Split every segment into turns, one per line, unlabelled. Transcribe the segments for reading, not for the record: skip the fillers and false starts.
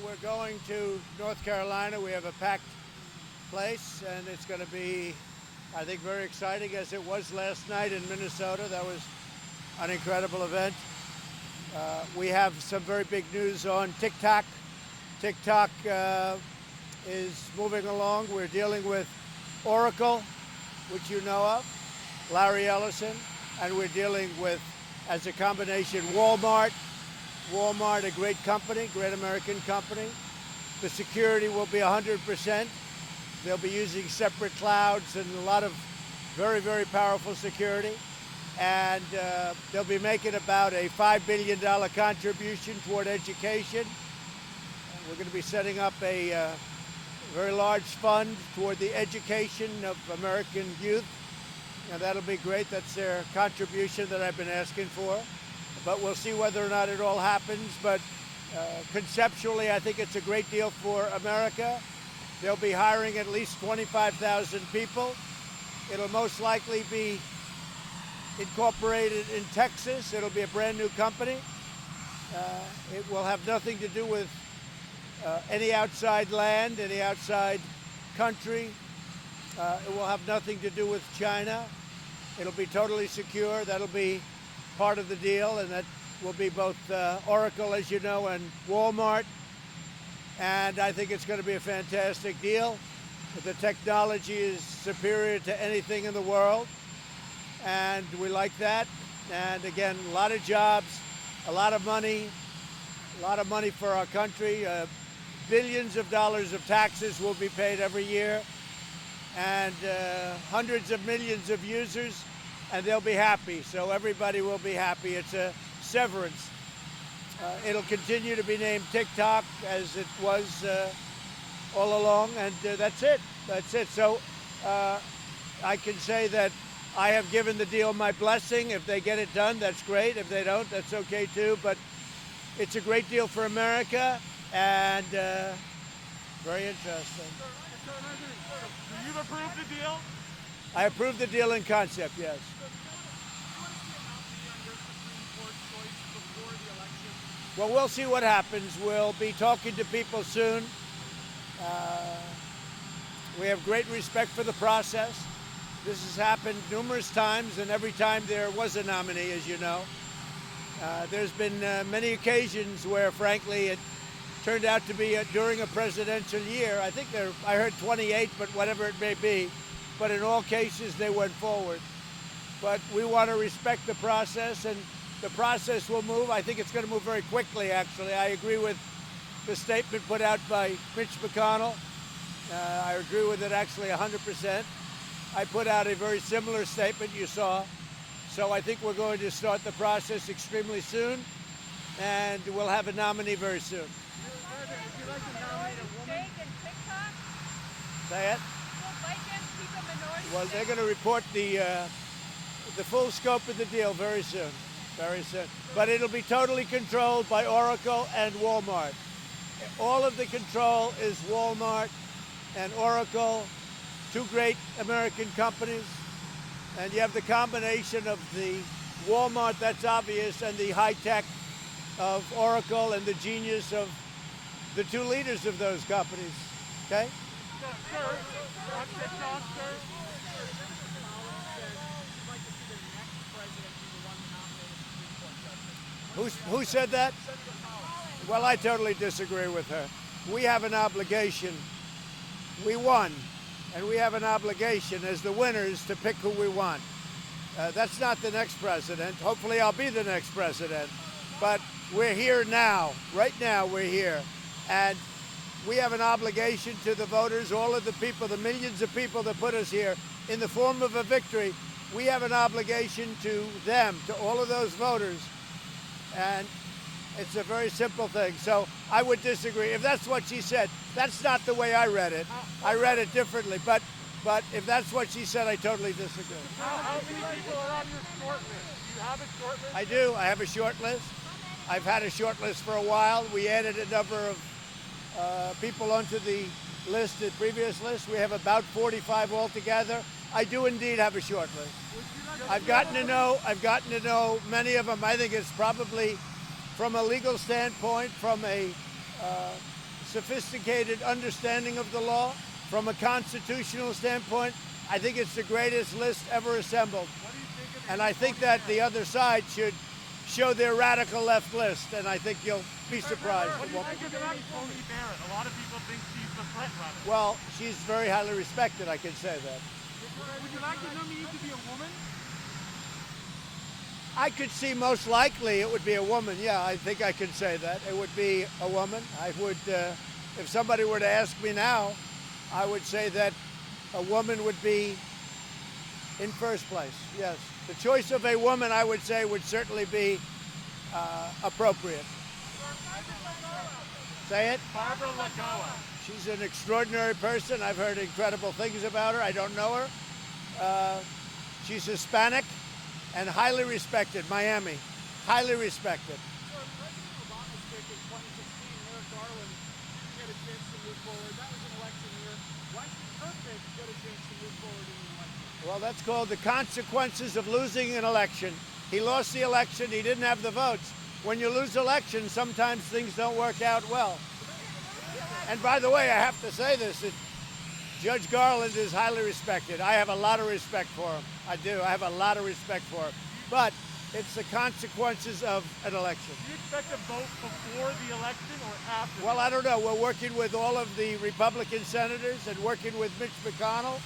we're going to North Carolina. We have a packed place, and it's going to be, I think, very exciting, as it was last night in Minnesota. That was an incredible event. We have some very big news on TikTok. TikTok is moving along. We're dealing with Oracle, which you know of, Larry Ellison, and we're dealing with, as a combination, Walmart. Walmart, a great company, great American company. The security will be 100%. They'll be using separate clouds and a lot of very, very powerful security. And they'll be making about a $5 billion contribution toward education. We're going to be setting up a very large fund toward the education of American youth. And that'll be great. That's their contribution that I've been asking for. But we'll see whether or not it all happens. But conceptually, I think it's a great deal for America. They'll be hiring at least 25,000 people. It'll most likely be incorporated in Texas. It'll be a brand new company. It will have nothing to do with any outside land, any outside country. It will have nothing to do with China. It'll be totally secure. That'll be part of the deal, and that will be both Oracle, as you know, and Walmart. And I think it's going to be a fantastic deal. The technology is superior to anything in the world, and we like that. And again, a lot of jobs, a lot of money for our country. Billions of dollars of taxes will be paid every year, and hundreds of millions of users, and they'll be happy. So everybody will be happy. It's a severance. It'll continue to be named TikTok, as it was all along, and that's it. That's it. So I can say that I have given the deal my blessing. If they get it done, that's great. If they don't, that's okay too. But it's a great deal for America, and very interesting.
Do you approve the deal?
I approve the deal in concept, yes. Well, we'll see what happens. We'll be talking to people soon. We have great respect for the process. This has happened numerous times, and every time there was a nominee, as you know. There's been many occasions where, frankly, it turned out to be during a presidential year. I think I heard 28, but whatever it may be. But in all cases, they went forward. But we want to respect the process, and the process will move. I think it's going to move very quickly, actually. I agree with the statement put out by Mitch McConnell. I agree with it actually 100%. I put out a very similar statement, you saw. So I think we're going to start the process extremely soon, and we'll have a nominee very soon.
If you'd like to nominate a woman.
Say it? Well, they're going to report the full scope of the deal very soon. Very soon. But it'll be totally controlled by Oracle and Walmart. All of the control is Walmart and Oracle, two great American companies. And you have the combination of the Walmart, that's obvious, and the high tech of Oracle, and the genius of the two leaders of those companies. Okay?
Sir, on TikTok, sir.
Who said that? Well, I totally disagree with her. We have an obligation. We won, and we have an obligation as the winners to pick who we want. That's not the next president. Hopefully I'll be the next president. But we're here now. Right now we're here. And we have an obligation to the voters, all of the people, the millions of people that put us here in the form of a victory. We have an obligation to them, to all of those voters. And it's a very simple thing. So I would disagree. If that's what she said, that's not the way I read it. I read it differently. But if that's what she said, I totally disagree.
How many people are on your short list? Do you have a short list?
I do. I have a short list. I've had a short list for a while. We added a number of people onto the list, the previous list. We have about 45 altogether. I do indeed have a short list. I've gotten to know many of them. I think it's probably, from a legal standpoint, from a sophisticated understanding of the law. From a constitutional standpoint, I think it's the greatest list ever assembled.
What do you think of
And I think that the other side should show their radical left list, and I think you'll be surprised.
What do you think of Tony Barrett? A lot of people think she's the threat runner.
Well, she's very highly respected, I can say that.
Would you like to nominate to be a woman?
I could see most likely it would be a woman. Yeah, I think I can say that. It would be a woman. I would, if somebody were to ask me now, I would say that a woman would be in first place, yes. The choice of a woman, I would say, would certainly be appropriate. Say it?
Barbara Lagoa.
She's an extraordinary person. I've heard incredible things about her. I don't know her. She's Hispanic and highly respected. Miami, highly respected.
President Obama's pick in 2016, Merrick Garland, get a chance to move forward. That was an election year. Why should her pick get a chance to move forward in the election?
Well, that's called the consequences of losing an election. He lost the election. He didn't have the votes. When you lose elections, sometimes things don't work out well. And by the way, I have to say this, that Judge Garland is highly respected. I have a lot of respect for him. I do. I have a lot of respect for him. But it's the consequences of an election.
Do you expect a vote before the election or after?
Well, I don't know. We're working with all of the Republican senators and working with Mitch McConnell,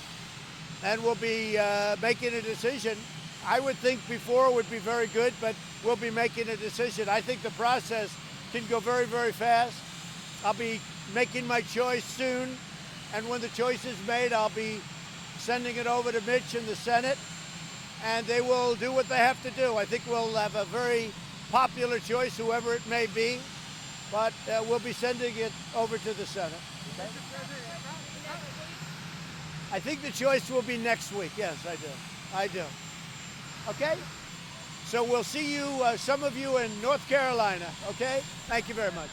and we'll be making a decision. I would think before would be very good, but we'll be making a decision. I think the process can go very, very fast. I'll be making my choice soon, and when the choice is made, I'll be sending it over to Mitch and the Senate, and they will do what they have to do. I think we'll have a very popular choice, whoever it may be, but we'll be sending it over to the Senate. Okay? I think the choice will be next week. Yes, I do. I do. Okay? So we'll see you, some of you in North Carolina, okay? Thank you very much.